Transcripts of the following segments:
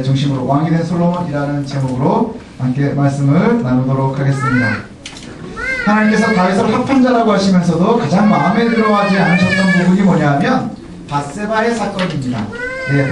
중심으로 왕이 된 솔로몬이라는 제목으로 함께 말씀을 나누도록 하겠습니다. 하나님께서 다윗을 합한 자라고 하시면서도 가장 마음에 들어하지 않으셨던 부분이 뭐냐면 밧세바의 사건입니다.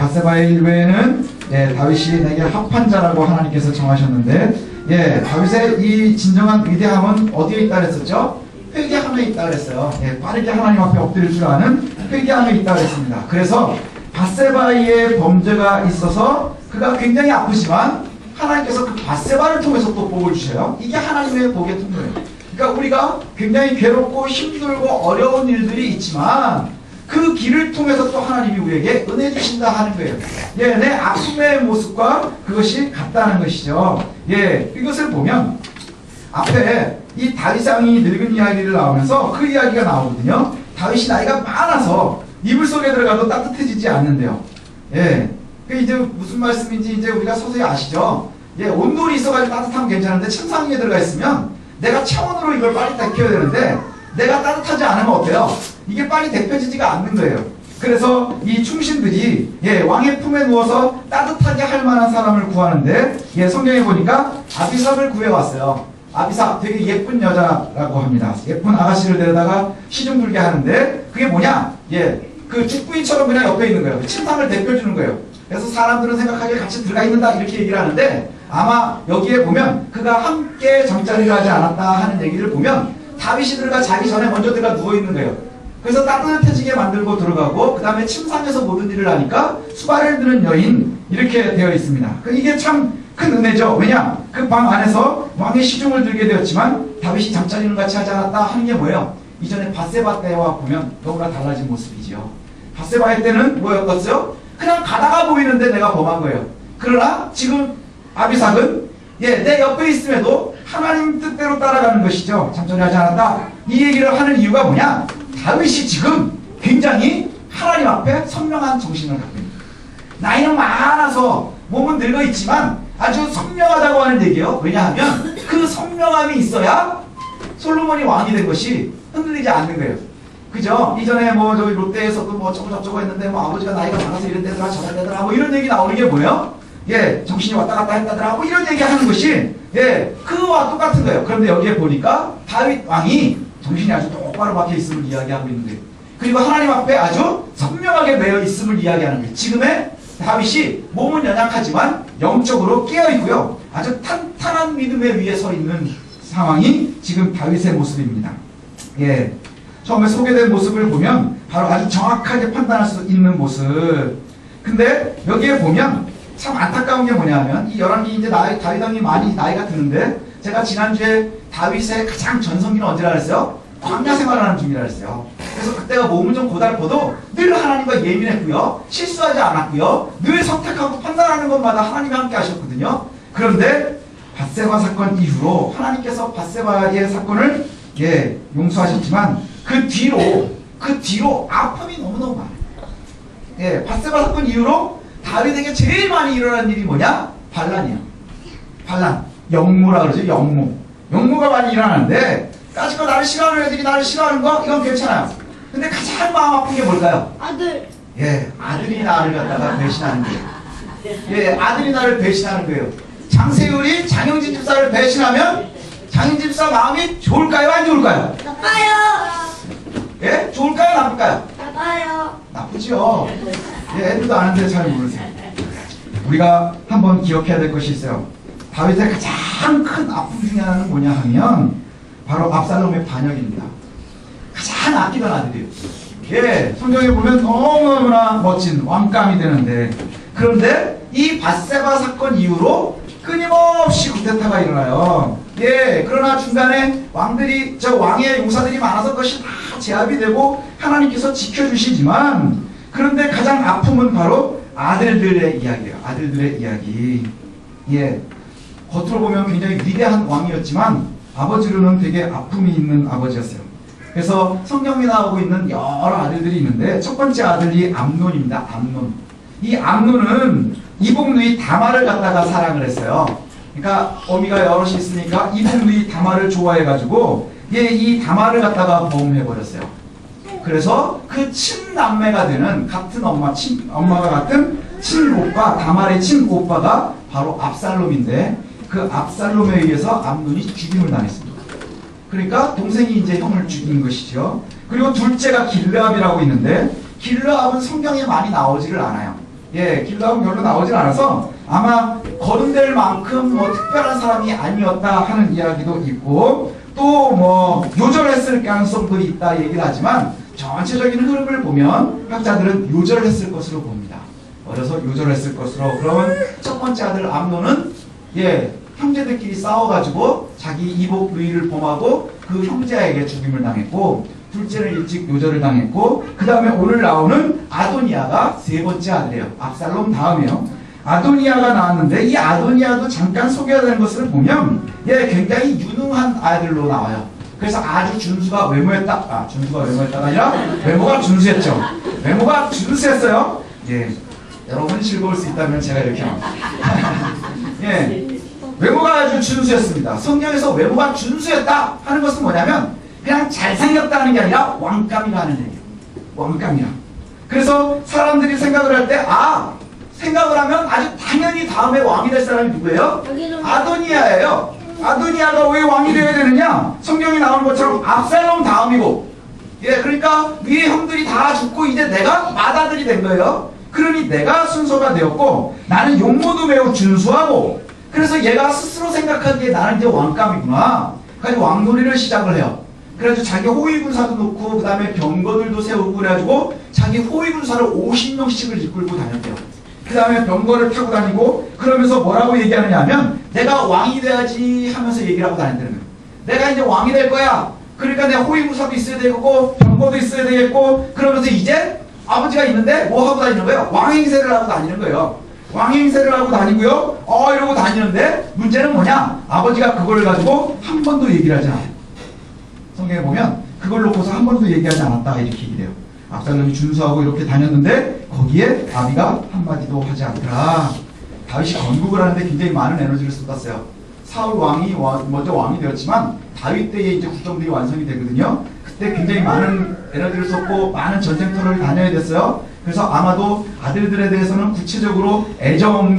밧세바의 일외에는 다윗이 내게 합한 자라고 하나님께서 정하셨는데, 다윗의 이 진정한 위대함은 어디에 있다 그랬었죠? 회개함에 있다 그랬어요. 빠르게 하나님 앞에 엎드릴 줄 아는 회개함에 있다 그랬습니다. 그래서 밧세바의 범죄가 있어서 그가 굉장히 아프지만 하나님께서 그 밧세바를 통해서 또 복을 주셔요. 이게 하나님의 복의 통로예요. 그러니까 우리가 굉장히 괴롭고 힘들고 어려운 일들이 있지만 그 길을 통해서 또 하나님이 우리에게 은혜 주신다 하는 거예요. 내 아픔의 모습과 그것이 같다는 것이죠. 이것을 보면 앞에 이 다윗 왕이 늙은 이야기를 나오면서 그 이야기가 나오거든요. 다윗이 나이가 많아서 이불 속에 들어가도 따뜻해지지 않는데요. 그 이제 무슨 말씀인지 이제 우리가 서서히 아시죠? 온돌이 있어가지고 따뜻하면 괜찮은데 침상에 들어가 있으면 내가 차원으로 이걸 빨리 데펴야 되는데 내가 따뜻하지 않으면 어때요? 이게 빨리 데펴지지가 않는 거예요. 그래서 이 충신들이 왕의 품에 누워서 따뜻하게 할 만한 사람을 구하는데 성경에 보니까 아비삭을 구해왔어요. 아비삭 되게 예쁜 여자라고 합니다. 예쁜 아가씨를 데려다가 시중 불게 하는데 그게 뭐냐? 그 죽부인처럼 그냥 옆에 있는 거예요. 침상을 데펴주는 거예요. 그래서 사람들은 생각하기에 같이 들어가 있는다 이렇게 얘기를 하는데 아마 여기에 보면 그가 함께 잠자리를 하지 않았다 하는 얘기를 보면 다윗이 들어가 자기 전에 먼저 들어가 누워있는 거예요. 그래서 따뜻해지게 만들고 들어가고 그 다음에 침상에서 모든 일을 하니까 수발을 드는 여인 이렇게 되어 있습니다. 이게 참 큰 은혜죠. 왜냐? 그 방 안에서 왕의 시중을 들게 되었지만 다윗이 잠자리는 같이 하지 않았다 하는 게 뭐예요? 이전에 밧세바 때와 보면 너무나 달라진 모습이죠. 밧세바의 때는 뭐였겠어요? 그냥 가다가 보이는데 내가 범한 거예요. 그러나 지금 아비삭은 내 옆에 있음에도 하나님 뜻대로 따라가는 것이죠. 잠자리 하지 않았다. 이 얘기를 하는 이유가 뭐냐? 다윗이 지금 굉장히 하나님 앞에 선명한 정신을 갖고 있는 거예요. 나이는 많아서 몸은 늙어 있지만 아주 선명하다고 하는 얘기예요. 왜냐하면 그 선명함이 있어야 솔로몬이 왕이 된 것이 흔들리지 않는 거예요. 그죠? 이전에 뭐 저기 롯데에서도 뭐 저거 했는데 뭐 아버지가 나이가 많아서 이런 데더라 저런 데더라 뭐 이런 얘기 나오는 게 뭐예요? 정신이 왔다 갔다 했다더라 뭐 이런 얘기 하는 것이 그와 똑같은 거예요. 그런데 여기에 보니까 다윗 왕이 정신이 아주 똑바로 박혀 있음을 이야기하고 있는 거예요. 그리고 하나님 앞에 아주 선명하게 매여 있음을 이야기하는 거예요. 지금의 다윗이 몸은 연약하지만 영적으로 깨어있고요. 아주 탄탄한 믿음에 위에 서 있는 상황이 지금 다윗의 모습입니다. 처음에 소개된 모습을 보면 바로 아주 정확하게 판단할 수 있는 모습. 근데 여기에 보면 참 안타까운 게 뭐냐면 이 열왕기 이제 다윗 왕이 많이 나이가 드는데 제가 지난주에 다윗의 가장 전성기는 언제라 그랬어요? 광야 생활하는 중이라 그랬어요. 그래서 그때가 몸은 좀 고달퍼도 늘 하나님과 예민했고요. 실수하지 않았고요. 늘 선택하고 판단하는 것마다 하나님이 함께 하셨거든요. 그런데 밧세바 사건 이후로 하나님께서 밧세바의 사건을 용서하셨지만 그 뒤로 아픔이 너무너무 많아요. 밧세바 사건 이후로 다윗에게 제일 많이 일어난 일이 뭐냐? 반란이에요. 반란. 영무라 그러죠. 영무가 많이 일어나는데 까짓거 나를 싫어하는 애들이 나를 싫어하는 거 이건 괜찮아요. 근데 가장 마음 아픈 게 뭘까요? 아들. 아들이 나를 갖다가 배신하는 거예요. 아들이 나를 배신하는 거예요. 장세율이 장영진 집사를 배신하면 장영진 집사 마음이 좋을까요? 안 좋을까요? 나빠요. 좋을까요? 나쁠까요? 나빠요. 나쁘죠. 애들도 아는데 잘 모르세요. 우리가 한번 기억해야 될 것이 있어요. 다윗의 가장 큰 아픔 중에 하나는 뭐냐 하면 바로 압살롬의 반역입니다. 가장 아끼던 아들이에요. 성경에 보면 너무나 멋진 왕감이 되는데 그런데 이 밧세바 사건 이후로 끊임없이 쿠데타가 일어나요. 그러나 중간에 왕의 용사들이 많아서 그것이 다 제압이 되고 하나님께서 지켜주시지만 그런데 가장 아픔은 바로 아들들의 이야기예요. 아들들의 이야기. 겉으로 보면 굉장히 위대한 왕이었지만 아버지로는 되게 아픔이 있는 아버지였어요. 그래서 성경에 나오고 있는 여러 아들들이 있는데 첫 번째 아들이 암논입니다. 암논. 이 암논은 이복누이 다말을 갖다가 사랑을 했어요. 그러니까 어미가 여럿이 있으니까 이복누이 다말을 좋아해가지고 이 다말을 갖다가 범해버렸어요. 그래서 그 친남매가 되는 같은 엄마가 같은 친오빠, 다말의 친오빠가 바로 압살롬인데 그 압살롬에 의해서 암논이 죽임을 당했습니다. 그러니까 동생이 이제 형을 죽인 것이죠. 그리고 둘째가 길르압이라고 있는데 길르압은 성경에 많이 나오지를 않아요. 예, 길르압은 별로 나오질 않아서 아마 거론될 만큼 뭐 특별한 사람이 아니었다 하는 이야기도 있고 또 뭐 요절했을 가능성도 있다 얘기를 하지만 전체적인 흐름을 보면 학자들은 요절했을 것으로 봅니다. 어려서 요절했을 것으로. 그러면 첫 번째 아들 암논은 예, 형제들끼리 싸워가지고 자기 이복 의의를 범하고 그 형제에게 죽임을 당했고 둘째는 일찍 요절을 당했고 그 다음에 오늘 나오는 아도니아가 세 번째 아들이에요. 압살롬 다음이에요. 아도니아가 나왔는데 이 아도니아도 잠깐 소개되는 것을 보면 예, 굉장히 유능한 아들로 나와요. 그래서 아주 준수가 외모했다. 준수가 외모했다가 아니라 외모가 준수했죠. 외모가 준수했어요. 예, 여러분이 즐거울 수 있다면 제가 이렇게 합니다. 예, 외모가 아주 준수했습니다. 성경에서 외모가 준수했다 하는 것은 뭐냐면 그냥 잘생겼다는 게 아니라 왕감이라는 얘기예요. 왕감이야. 그래서 사람들이 생각을 할 때 생각을 하면 아주 당연히 다음에 왕이 될 사람이 누구예요? 아도니아예요. 아도니아가 왜 왕이 되어야 되느냐? 성경이 나오는 것처럼 압살롬 다음이고 예, 그러니까 위에 형들이 다 죽고 이제 내가 맏아들이 된 거예요. 그러니 내가 순서가 되었고 나는 용모도 매우 준수하고 그래서 얘가 스스로 생각하기에 나는 이제 왕감이구나. 그래서 왕놀이를 시작을 해요. 그래가지고 자기 호위군사도 놓고 그 다음에 병거들도 세우고 그래가지고 자기 호위군사를 50명씩을 이끌고 다녔대요. 그 다음에 병거를 타고 다니고 그러면서 뭐라고 얘기하느냐 하면 내가 왕이 돼야지 하면서 얘기를 하고 다닌다는 거예요. 내가 이제 왕이 될 거야. 그러니까 내 호위군사도 있어야 되고 병거도 있어야 되겠고 그러면서 이제 아버지가 있는데 뭐 하고 다니는 거예요? 왕행세를 하고 다니는 거예요. 왕행세를 하고 다니고요. 이러고 다니는데 문제는 뭐냐? 아버지가 그걸 가지고 한 번도 얘기를 하지 않아요. 성경에 보면 그걸 놓고서 한 번도 얘기하지 않았다 이렇게 얘기해요. 압살롬이 준수하고 이렇게 다녔는데 거기에 아비가 한마디도 하지 않더라. 다윗이 건국을 하는데 굉장히 많은 에너지를 쏟았어요. 사울 왕이 먼저 왕이 되었지만 다윗 때에 이제 국정들이 완성이 되거든요. 그때 굉장히 많은 에너지를 쏟고 많은 전쟁터를 다녀야 됐어요. 그래서 아마도 아들들에 대해서는 구체적으로 애정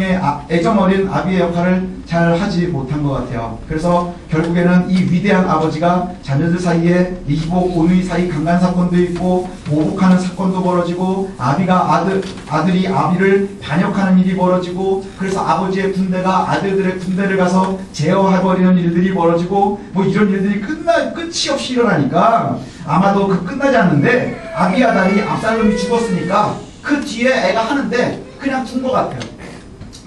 어린 아비의 역할을 잘 하지 못한 것 같아요. 그래서 결국에는 이 위대한 아버지가 자녀들 사이에 이복 오누이 사이 강간 사건도 있고 보복하는 사건도 벌어지고 아들이 아비를 반역하는 일이 벌어지고 그래서 아버지의 군대가 아들들의 군대를 가서 제어해버리는 일들이 벌어지고 뭐 이런 일들이 끝이 없이 일어나니까 아마도 그 끝나지 않는데 아비아달이 압살롬이 죽었으니까 그 뒤에 애가 하는데 그냥 둔 것 같아요.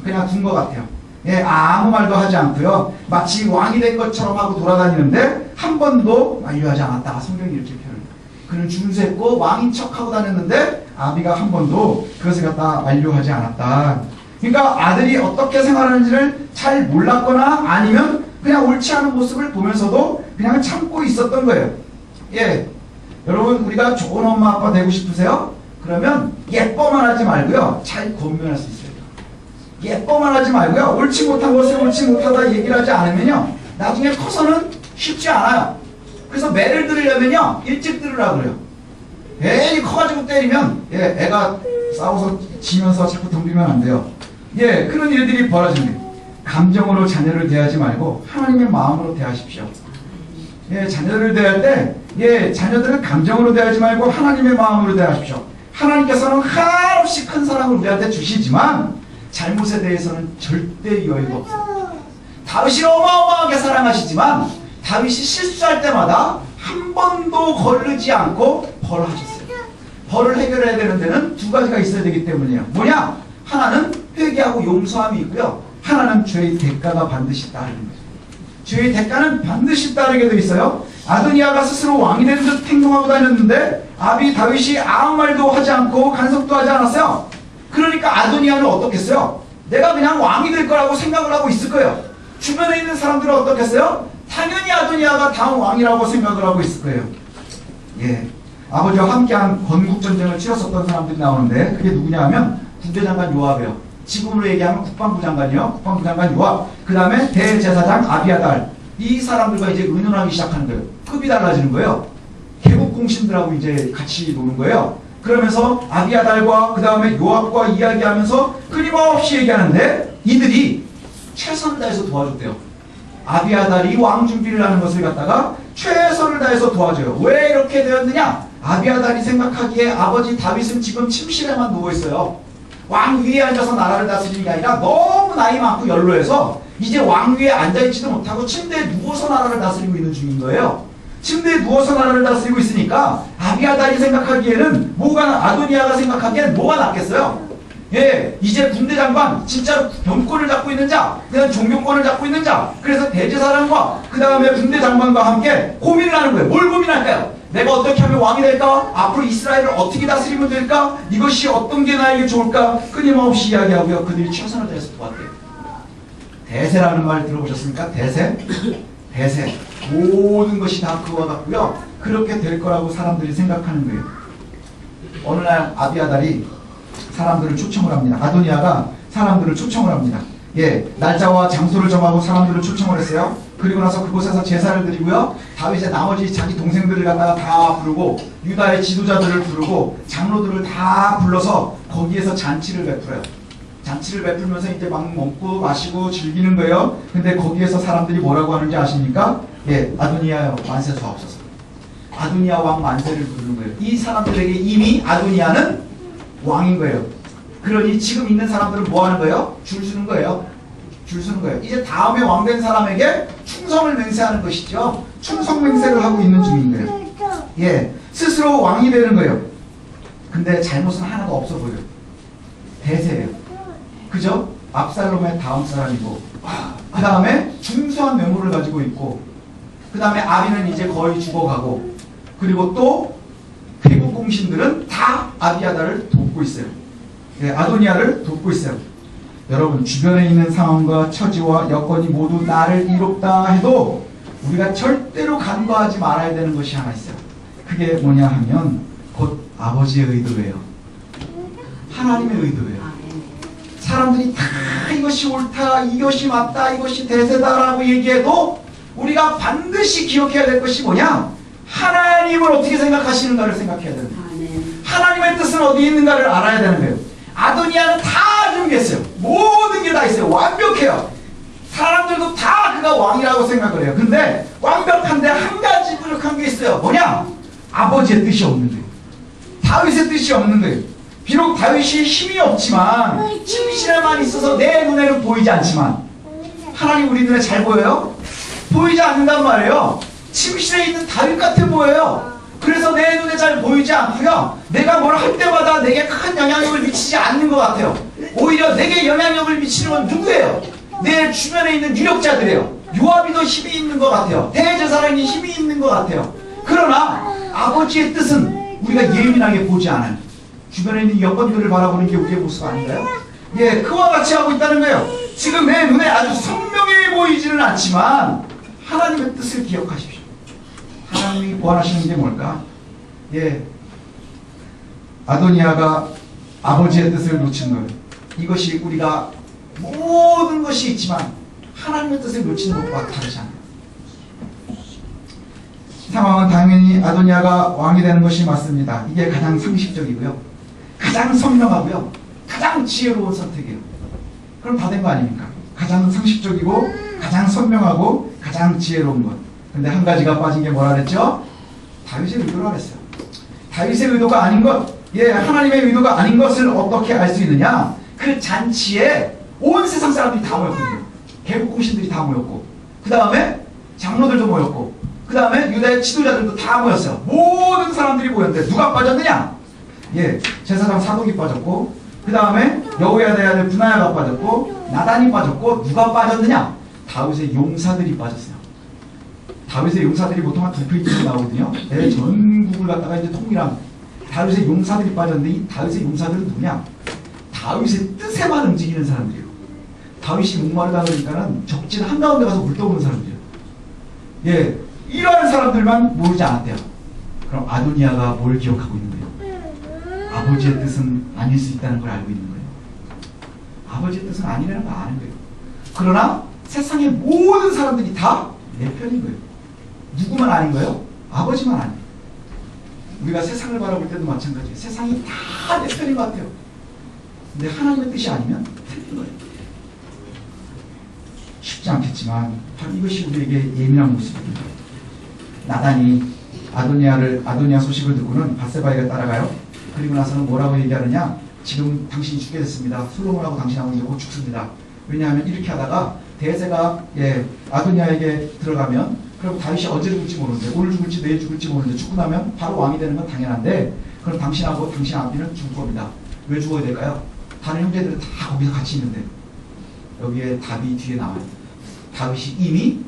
그냥 둔 것 같아요. 예, 아무 말도 하지 않고요. 마치 왕이 된 것처럼 하고 돌아다니는데 한 번도 만류하지 않았다. 성경이 이렇게 표현해요. 그는 준수했고 왕인 척하고 다녔는데 아비가 한 번도 그것을 갖다 만류하지 않았다. 그러니까 아들이 어떻게 생활하는지를 잘 몰랐거나 아니면 그냥 옳지 않은 모습을 보면서도 그냥 참고 있었던 거예요. 예, 여러분 우리가 좋은 엄마 아빠 되고 싶으세요? 그러면 예뻐만 하지 말고요. 잘 권면할 수 있어요. 예뻐만 하지 말고요. 옳지 못한 것을 옳지 못하다 얘기를 하지 않으면요. 나중에 커서는 쉽지 않아요. 그래서 매를 들으려면요. 일찍 들으라고 그래요. 괜히 커가지고 때리면 예, 애가 싸워서 지면서 자꾸 덤비면 안 돼요. 예, 그런 일들이 벌어집니다. 감정으로 자녀를 대하지 말고 하나님의 마음으로 대하십시오. 예, 자녀를 대할 때 예, 자녀들은 감정으로 대하지 말고 하나님의 마음으로 대하십시오. 하나님께서는 한없이 큰 사랑을 우리한테 주시지만 잘못에 대해서는 절대 여유가 없어요. 다윗이 어마어마하게 사랑하시지만 다윗이 실수할 때마다 한 번도 거르지 않고 벌을 하셨어요. 벌을 해결해야 되는 데는 두 가지가 있어야 되기 때문이에요. 뭐냐? 하나는 회개하고 용서함이 있고요. 하나는 죄의 대가가 반드시 따르는 거죠. 죄의 대가는 반드시 따르게 돼 있어요. 아도니아가 스스로 왕이 되는 듯 행동하고 다녔는데 아비 다윗이 아무 말도 하지 않고 간섭도 하지 않았어요. 그러니까 아도니아는 어떻겠어요? 내가 그냥 왕이 될 거라고 생각을 하고 있을 거예요. 주변에 있는 사람들은 어떻겠어요? 당연히 아도니아가 다음 왕이라고 생각을 하고 있을 거예요. 예, 아버지와 함께한 건국전쟁을 치렀었던 사람들이 나오는데 그게 누구냐 하면 군대장관 요압이에요. 지금으로 얘기하면 국방부 장관이요. 국방부 장관 요압. 그 다음에 대제사장 아비아달. 이 사람들과 이제 의논하기 시작하는 거예요. 급이 달라지는 거예요. 개국공신들하고 이제 같이 노는 거예요. 그러면서 아비아달과 그 다음에 요압과 이야기하면서 끊임없이 얘기하는데 이들이 최선을 다해서 도와줬대요. 아비아달이 왕 준비를 하는 것을 갖다가 최선을 다해서 도와줘요. 왜 이렇게 되었느냐? 아비아달이 생각하기에 아버지 다윗은 지금 침실에만 누워있어요. 왕 위에 앉아서 나라를 다스리는 게 아니라 너무 나이 많고 연로해서 이제 왕 위에 앉아있지도 못하고 침대에 누워서 나라를 다스리고 있는 중인 거예요. 침대에 누워서 나라를 다스리고 있으니까 아비아달이 생각하기에는 아도니아가 생각하기에는 뭐가 낫겠어요? 예, 이제 군대 장관, 진짜 병권을 잡고 있는 자, 그다음 종교권을 잡고 있는 자, 그래서 대제사장과 그 다음에 군대 장관과 함께 고민을 하는 거예요. 뭘 고민할까요? 내가 어떻게 하면 왕이 될까? 앞으로 이스라엘을 어떻게 다스리면 될까? 이것이 어떤 게 나에게 좋을까? 끊임없이 이야기하고요. 그들이 최선을 다해서 도왔대요. 대세라는 말 들어보셨습니까? 대세? 대세. 모든 것이 다 그와 같고요. 그렇게 될 거라고 사람들이 생각하는 거예요. 어느 날 아비아달이 사람들을 초청을 합니다. 아도니아가 사람들을 초청을 합니다. 예, 날짜와 장소를 정하고 사람들을 초청을 했어요. 그리고 나서 그곳에서 제사를 드리고요. 다윗의 나머지 자기 동생들을 갖다가 다 부르고 유다의 지도자들을 부르고 장로들을 다 불러서 거기에서 잔치를 베풀어요. 잔치를 베풀면서 이제 막 먹고 마시고 즐기는 거예요. 근데 거기에서 사람들이 뭐라고 하는지 아십니까? 예, 아도니아여 만세 소하옵소서. 아도니아 왕 만세를 부르는 거예요. 이 사람들에게 이미 아도니아는 왕인 거예요. 그러니 지금 있는 사람들은 뭐 하는 거예요? 줄 서는 거예요. 줄 서는 거예요. 이제 다음에 왕된 사람에게 충성을 맹세하는 것이죠. 충성 맹세를 하고 있는 중인 거예요. 예, 스스로 왕이 되는 거예요. 근데 잘못은 하나도 없어 보여요. 대세예요. 그죠? 압살롬의 다음 사람이고, 그 다음에 중수한 메모를 가지고 있고, 그 다음에 아비는 이제 거의 죽어가고, 그리고 또 태국 공신들은 다 아비아달을 돕고 있어요. 예, 아도니아를 돕고 있어요. 여러분, 주변에 있는 상황과 처지와 여건이 모두 나를 이롭다 해도 우리가 절대로 간과하지 말아야 되는 것이 하나 있어요. 그게 뭐냐 하면 곧 아버지의 의도예요. 하나님의 의도예요. 사람들이 다 이것이 옳다, 이것이 맞다, 이것이 대세다라고 얘기해도 우리가 반드시 기억해야 될 것이 뭐냐? 하나님을 어떻게 생각하시는가를 생각해야 됩니다. 하나님의 뜻은 어디 있는가를 알아야 되는 거예요. 아도니아는 다 준비했어요. 모든 게 다 있어요. 완벽해요. 사람들도 다 그가 왕이라고 생각을 해요. 근데 완벽한데 한 가지 부족한 게 있어요. 뭐냐? 아버지의 뜻이 없는 거예요. 다윗의 뜻이 없는 거예요. 비록 다윗이 힘이 없지만 침실에만 있어서 내 눈에는 보이지 않지만 하나님 우리 눈에 잘 보여요? 보이지 않는단 말이에요. 침실에 있는 다윗 같아 보여요. 그래서 내 눈에 잘 보이지 않고요. 내가 뭘 할 때마다 내게 큰 영향력을 미치지 않는 것 같아요. 오히려 내게 영향력을 미치는 건 누구예요? 내 주변에 있는 유력자들이에요. 요압이 더 힘이 있는 것 같아요. 대제사장이 힘이 있는 것 같아요. 그러나 아버지의 뜻은 우리가 예민하게 보지 않아요. 주변에 있는 여건들을 바라보는 게 우리의 모습 아닌가요? 예, 그와 같이 하고 있다는 거예요. 지금 내 눈에 아주 선명해 보이지는 않지만 하나님의 뜻을 기억하십시오. 하나님이 보완하시는 게 뭘까? 예, 아도니아가 아버지의 뜻을 놓친 거예요. 이것이 우리가 모든 것이 있지만 하나님의 뜻을 놓치는 것과 다르지 않아요. 상황은 당연히 아도니아가 왕이 되는 것이 맞습니다. 이게 가장 상식적이고요. 가장 선명하고요. 가장 지혜로운 선택이에요. 그럼 다 된 거 아닙니까? 가장 상식적이고 가장 선명하고 가장 지혜로운 것. 근데 한 가지가 빠진 게 뭐라 그랬죠? 다윗의 의도라 그랬어요. 다윗의 의도가 아닌 것, 예, 하나님의 의도가 아닌 것을 어떻게 알 수 있느냐? 그 잔치에 온 세상 사람들이 다 모였거든요. 개국 공신들이 다 모였고, 그 다음에 장로들도 모였고, 그 다음에 유다의 지도자들도 다 모였어요. 모든 사람들이 모였는데 누가 빠졌느냐? 예, 제사장 사독이 빠졌고, 그 다음에 여호야다의 아들 브나야가 빠졌고, 나단이 빠졌고, 누가 빠졌느냐? 다윗의 용사들이 빠졌어요. 다윗의 용사들이 보통 한 2페이지 정도 나오거든요. 네, 전국을 갖다가 이제 통일한 다윗의 용사들이 빠졌는데 이 다윗의 용사들은 누구냐? 다윗의 뜻에만 움직이는 사람들이에요. 다윗이 목마르다 그러니까는 적진 한가운데 가서 물 떠오르는 사람들이에요. 예, 이러한 사람들만 모르지 않았대요. 그럼 아도니아가 뭘 기억하고 있는 거예요? 아버지의 뜻은 아닐 수 있다는 걸 알고 있는 거예요. 아버지의 뜻은 아니라는 걸 아는 거예요. 그러나 세상의 모든 사람들이 다 내 편인 거예요. 누구만 아닌 거예요? 아버지만 아닌 거예요. 우리가 세상을 바라볼 때도 마찬가지예요. 세상이 다 내 편인 것 같아요. 근데 하나님의 뜻이 아니면 틀린 거예요. 쉽지 않겠지만 바로 이것이 우리에게 예민한 모습입니다. 나단이 아도니아 소식을 듣고는 밧세바에게 따라가요. 그리고 나서는 뭐라고 얘기하느냐? 지금 당신이 죽게 됐습니다. 솔로몬하고 당신하고 이제 곧 죽습니다. 왜냐하면 이렇게 하다가 대세가 아도니아에게 들어가면 그럼 다윗이 언제 죽을지 모르는데 오늘 죽을지 내일 죽을지 모르는데 죽고 나면 바로 왕이 되는 건 당연한데 그럼 당신하고 당신 앞뒤는 죽을 겁니다. 왜 죽어야 될까요? 다른 형제들은 다 거기서 같이 있는데 여기에 답이 뒤에 나와요. 다윗이 이미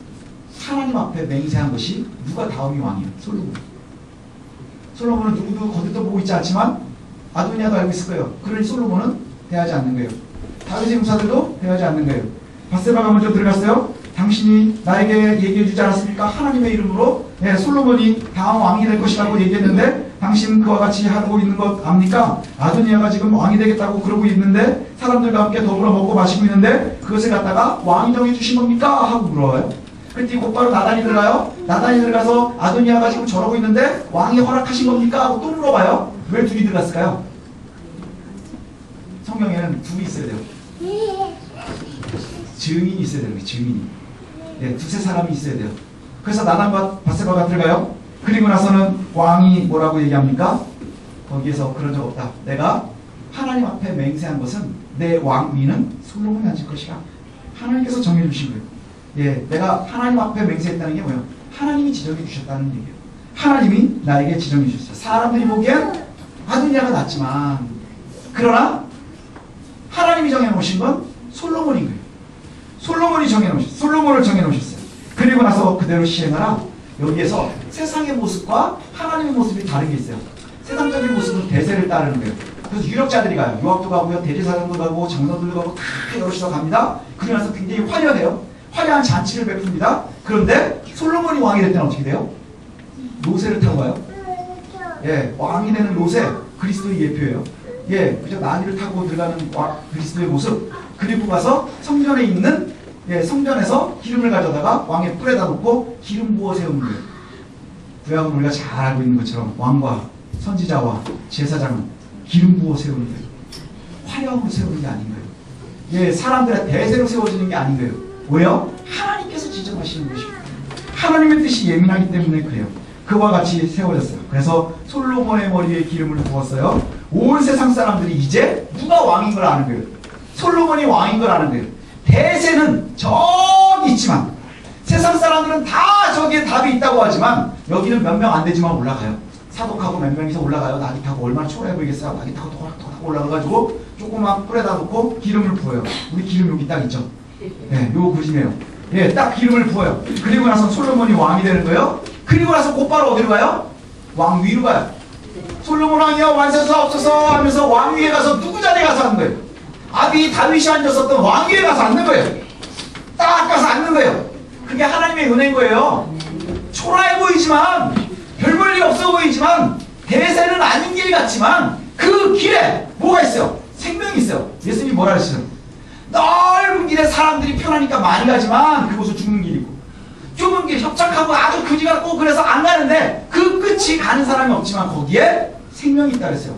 하나님 앞에 맹세한 것이 누가 다음이 왕이에요? 솔로몬. 솔로몬은 누구도 거들떠 보고 있지 않지만 아도니아도 알고 있을 거예요. 그러니 솔로몬은 대하지 않는 거예요. 다윗의 용사들도 대하지 않는 거예요. 밧세바가 먼저 들어갔어요. 당신이 나에게 얘기해 주지 않았습니까? 하나님의 이름으로 솔로몬이 다음 왕이 될 것이라고 얘기했는데 당신 그와 같이 하고 있는 것 압니까? 아도니아가 지금 왕이 되겠다고 그러고 있는데 사람들과 함께 더불어 먹고 마시고 있는데 그것을 갖다가 왕이 정해주신 겁니까? 하고 물어요. 그때 곧바로 나단이 들어가요. 나단이 들어가서 아도니아가 지금 저러고 있는데 왕이 허락하신 겁니까? 하고 또 물어봐요. 왜 둘이 들어갔을까요? 성경에는 둘이 있어야 돼요. 증인이 있어야 돼요. 증인이. 두세 사람이 있어야 돼요. 그래서 나단과 밧세바가 들어가요. 그리고 나서는 왕이 뭐라고 얘기합니까? 거기에서 그런 적 없다. 내가 하나님 앞에 맹세한 것은 내 왕위는 솔로몬이 앉을 것이라. 하나님께서 정해주신 거예요. 내가 하나님 앞에 맹세했다는 게 뭐예요? 하나님이 지정해 주셨다는 얘기예요. 하나님이 나에게 지정해 주셨어요. 사람들이 보기엔 아도니아가 낫지만 그러나 하나님이 정해놓으신 건 솔로몬인 거예요. 솔로몬을 정해놓으셨어요. 그리고 나서 그대로 시행하라. 여기에서 세상의 모습과 하나님의 모습이 다른 게 있어요. 세상적인 모습은 대세를 따르는 거예요. 그래서 유력자들이 가요. 유학도 가고요. 대제사장도 가고 장로들도 가고 다 여럿이서 갑니다. 그러면서 굉장히 화려해요. 화려한 잔치를 베풉니다. 그런데 솔로몬이 왕이 될 때는 어떻게 돼요? 노새를 타고 가요. 왕이 되는 노새, 그리스도의 예표예요. 그저 나귀를 타고 들어가는 그리스도의 모습. 그리고 가서 성전에 있는 성전에서 기름을 가져다가 왕의 뿔에다 놓고 기름 부어 세우는 거예요. 구약은 우리가 잘 알고 있는 것처럼 왕과 선지자와 제사장은 기름 부어 세우는 거예요. 화려함으로 세우는 게 아닌 거예요. 사람들의 대세로 세워지는 게 아닌 거예요. 왜요? 하나님께서 지정하시는 것입니다. 하나님의 뜻이 예민하기 때문에 그래요. 그와 같이 세워졌어요. 그래서 솔로몬의 머리에 기름을 부었어요. 온 세상 사람들이 이제 누가 왕인 걸 아는 거예요. 솔로몬이 왕인 걸 아는 거예요. 대세는 저기 있지만 세상 사람들은 다 저기에 답이 있다고 하지만 여기는 몇 명 안 되지만 올라가요. 사독하고 몇 명이서 올라가요. 나귀 타고 얼마나 초라해 보이겠어요. 나귀 타고 타고 올라가가지고 조그만 뿔에다 놓고 기름을 부어요. 우리 기름 여기 딱 있죠. 요 그림이에요. 딱 기름을 부어요. 그리고 나서 솔로몬이 왕이 되는 거예요. 그리고 나서 곧바로 어디로 가요? 왕 위로 가요. 솔로몬 왕이여 완세서옵소서 하면서 왕 위에 가서 누구 자리에 가서 앉는 거예요? 아비 다윗이 앉았었던 왕 위에 가서 앉는 거예요. 딱 가서 앉는 거예요. 그게 하나님의 은혜인 거예요. 초라해 보이지만 별 볼 일 없어 보이지만 대세는 아닌 길 같지만 그 길에 뭐가 있어요? 생명이 있어요. 예수님이 뭐라 하시죠? 넓은 길에 사람들이 편하니까 많이 가지만 그곳은 죽는 길이고 좁은 길 협착하고 아주 그지 같고 그래서 안 가는데 그 끝이 가는 사람이 없지만 거기에 생명이 있다 그랬어요.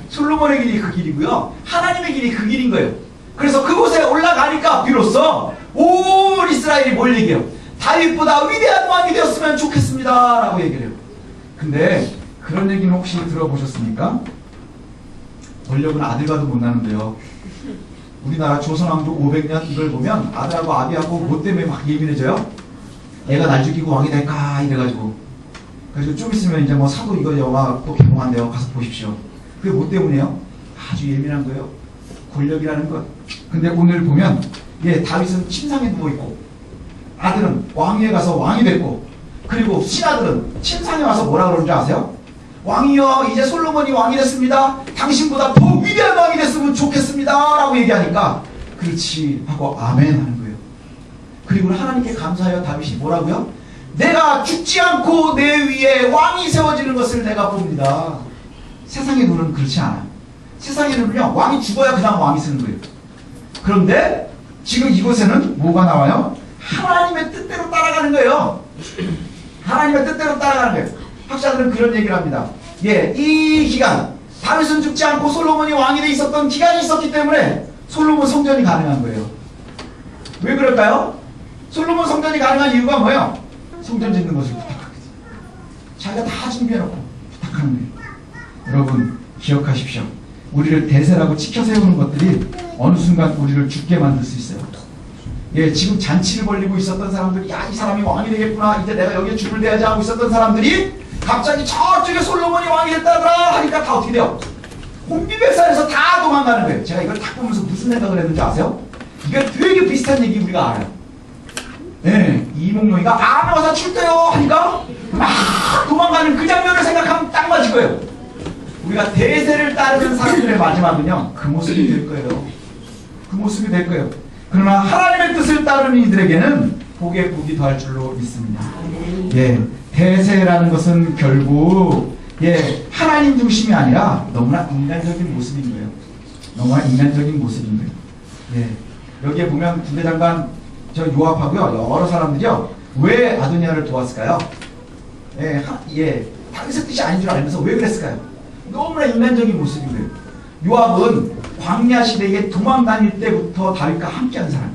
솔로몬의 길이 그 길이고요. 하나님의 길이 그 길인 거예요. 그래서 그곳에 올라가니까 비로소 온 이스라엘이 뭘 얘기해요? 다윗보다 위대한 왕이 되었으면 좋겠습니다 라고 얘기를 해요. 근데 그런 얘기는 혹시 들어보셨습니까? 권력은 아들과도 못 나는데요. 우리나라 조선왕조 500년 이걸 보면 아들하고 아비하고 뭐 때문에 막 예민해져요? 얘가 날 죽이고 왕이 될까 이래가지고. 그래서 좀 있으면 이제 뭐 사도 이거 영화 또 개봉한대요. 가서 보십시오. 그게 뭐 때문이에요? 아주 예민한 거예요. 권력이라는 것. 근데 오늘 보면 다윗은 침상에 누워있고 아들은 왕위에 가서 왕이 됐고 그리고 신하들은 침상에 와서 뭐라 그러는지 아세요? 왕이여 이제 솔로몬이 왕이 됐습니다. 당신보다 더 위대한 왕이 됐으면 좋겠습니다 라고 얘기하니까 그렇지 하고 아멘 하는 거예요. 그리고 하나님께 감사하여 다윗이 뭐라고요? 내가 죽지 않고 내 위에 왕이 세워지는 것을 내가 봅니다. 세상의 눈은 그렇지 않아요. 세상의 눈은요 왕이 죽어야 그 다음 왕이 쓰는 거예요. 그런데 지금 이곳에는 뭐가 나와요? 하나님의 뜻대로 따라가는 거예요. 하나님의 뜻대로 따라가는 거예요. 학자들은 그런 얘기를 합니다. 예, 이 기간 다윗은 죽지 않고 솔로몬이 왕이 돼 있었던 기간이 있었기 때문에 솔로몬 성전이 가능한 거예요. 왜 그럴까요? 솔로몬 성전이 가능한 이유가 뭐예요? 성전 짓는 것을 부탁하거든요. 자기가 다 준비해놓고 부탁하는 거예요. 여러분 기억하십시오. 우리를 대세라고 치켜 세우는 것들이 어느 순간 우리를 죽게 만들 수 있어요. 예, 지금 잔치를 벌리고 있었던 사람들이 야, 이 사람이 왕이 되겠구나, 이제 내가 여기에 죽을 대야지 하고 있었던 사람들이 갑자기 저쪽에 솔로몬이 왕이 됐다더라 하니까 다 어떻게 돼요? 혼비백산에서 다 도망가는 거예요. 제가 이걸 딱 보면서 무슨 생각을 했는지 아세요? 이게 되게 비슷한 얘기 우리가 알아요. 예, 이몽룡이가 암에 출대요 하니까 막 도망가는 그 장면을 생각하면 딱 맞을 거예요. 우리가 대세를 따르는 사람들의 마지막은요, 그 모습이 될 거예요. 그 모습이 될 거예요. 그러나 하나님의 뜻을 따르는 이들에게는 복에 복이 더할 줄로 믿습니다. 예, 대세라는 것은 결국 예, 하나님 중심이 아니라 너무나 인간적인 모습인 거예요. 너무나 인간적인 모습인 거예요. 예, 여기에 보면 군대장관 저 요압하고요, 여러 사람들이요, 왜 아도니아를 도왔을까요? 예, 다윗의 뜻이 아닌 줄 알면서 왜 그랬을까요? 너무나 인간적인 모습인 거예요. 요압은 광야 시대에 도망 다닐 때부터 다윗과 함께한 사람.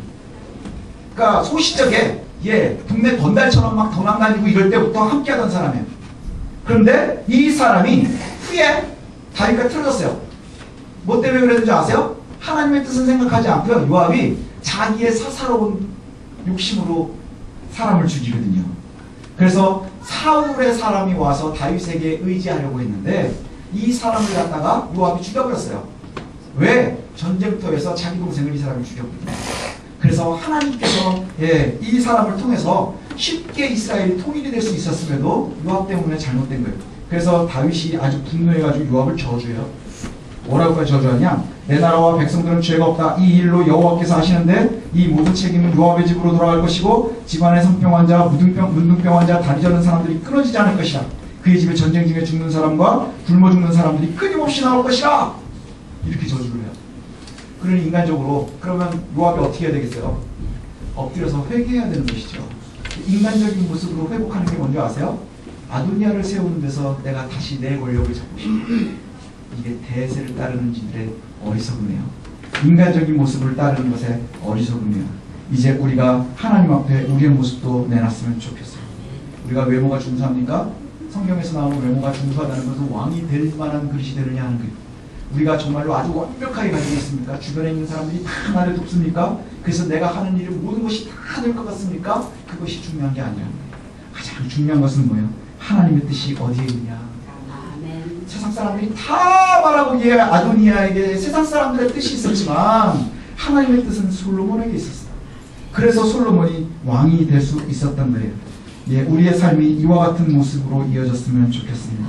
그러니까 소시적에 예, 동네 건달처럼 막 도망 다니고 이럴 때부터 함께하던 사람이에요. 그런데 이 사람이 후에 다윗과 틀어졌어요. 뭐 때문에 그랬는지 아세요? 하나님의 뜻은 생각하지 않고요, 요압이 자기의 사사로운 욕심으로 사람을 죽이거든요. 그래서 사울의 사람이 와서 다윗에게 의지하려고 했는데 이 사람을 갖다가 요압이 죽여버렸어요. 왜? 전쟁터에서 자기 동생을 이 사람이 죽였거든요. 그래서 하나님께서 예, 이 사람을 통해서 쉽게 이스라엘이 통일이 될 수 있었음에도 요압 때문에 잘못된 거예요. 그래서 다윗이 아주 분노해가지고 요압을 저주해요. 뭐라고 저주하냐? 내 나라와 백성들은 죄가 없다. 이 일로 여호와께서 하시는데 이 모든 책임은 요압의 집으로 돌아갈 것이고 집안의 성병 환자, 문둥병 환자, 다리 저는 사람들이 끊어지지 않을 것이라. 그의 집에 전쟁 중에 죽는 사람과 굶어 죽는 사람들이 끊임없이 나올 것이라. 이렇게 저주를 해요. 그러니 인간적으로 그러면 요압이 어떻게 해야 되겠어요? 엎드려서 회개해야 되는 것이죠. 인간적인 모습으로 회복하는 게 뭔지 아세요? 아도니아를 세우는 데서 내가 다시 내 권력을 잡고 싶다. 이게 대세를 따르는 이들의 어리석음이에요. 인간적인 모습을 따르는 것에 어리석음이에요. 이제 우리가 하나님 앞에 우리의 모습도 내놨으면 좋겠어요. 우리가 외모가 중요합니까? 성경에서 나오는 외모가 중요하다는 것은 왕이 될 만한 그릇이 되느냐 하는 거예요. 우리가 정말로 아주 완벽하게 가지고 있습니까? 주변에 있는 사람들이 다 나를 돕습니까? 그래서 내가 하는 일은 모든 것이 다 될 것 같습니까? 그것이 중요한 게 아니라는 거예요. 가장 중요한 것은 뭐예요? 하나님의 뜻이 어디에 있냐? 세상 사람들이 다 말하기에 아도니아에게 세상 사람들의 뜻이 있었지만 하나님의 뜻은 솔로몬에게 있었어요. 그래서 솔로몬이 왕이 될 수 있었던 거예요. 예, 우리의 삶이 이와 같은 모습으로 이어졌으면 좋겠습니다.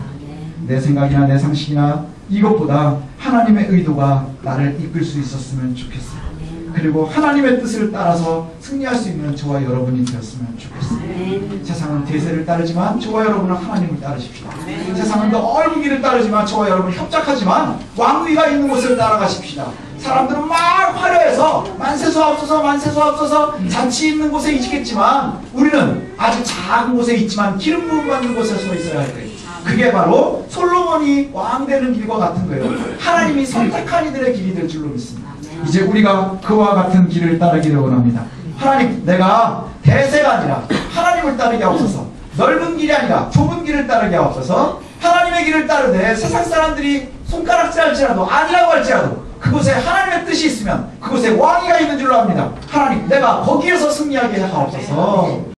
내 생각이나 내 상식이나 이것보다 하나님의 의도가 나를 이끌 수 있었으면 좋겠어요. 그리고 하나님의 뜻을 따라서 승리할 수 있는 저와 여러분이 되었으면 좋겠어요. 세상은 대세를 따르지만 저와 여러분은 하나님을 따르십시오. 세상은 더 넓은 길을 따르지만 저와 여러분은 협착하지만 왕위가 있는 곳을 따라가십시다. 사람들은 막 화려해서 만세소하옵소서 잔치 있는 곳에 있겠지만 우리는 아주 작은 곳에 있지만 기름 부음 받는 곳에 서 있어야 할 거예요. 그게 바로 솔로몬이 왕 되는 길과 같은 거예요. 하나님이 선택한 이들의 길이 될 줄로 믿습니다. 이제 우리가 그와 같은 길을 따르기를 원합니다. 하나님, 내가 대세가 아니라 하나님을 따르게 하옵소서. 넓은 길이 아니라 좁은 길을 따르게 하옵소서. 하나님의 길을 따르되 세상 사람들이 손가락질할지라도 아니라고 할지라도 그곳에 하나님의 뜻이 있으면 그곳에 왕위가 있는 줄로 압니다. 하나님, 내가 거기에서 승리하게 하옵소서.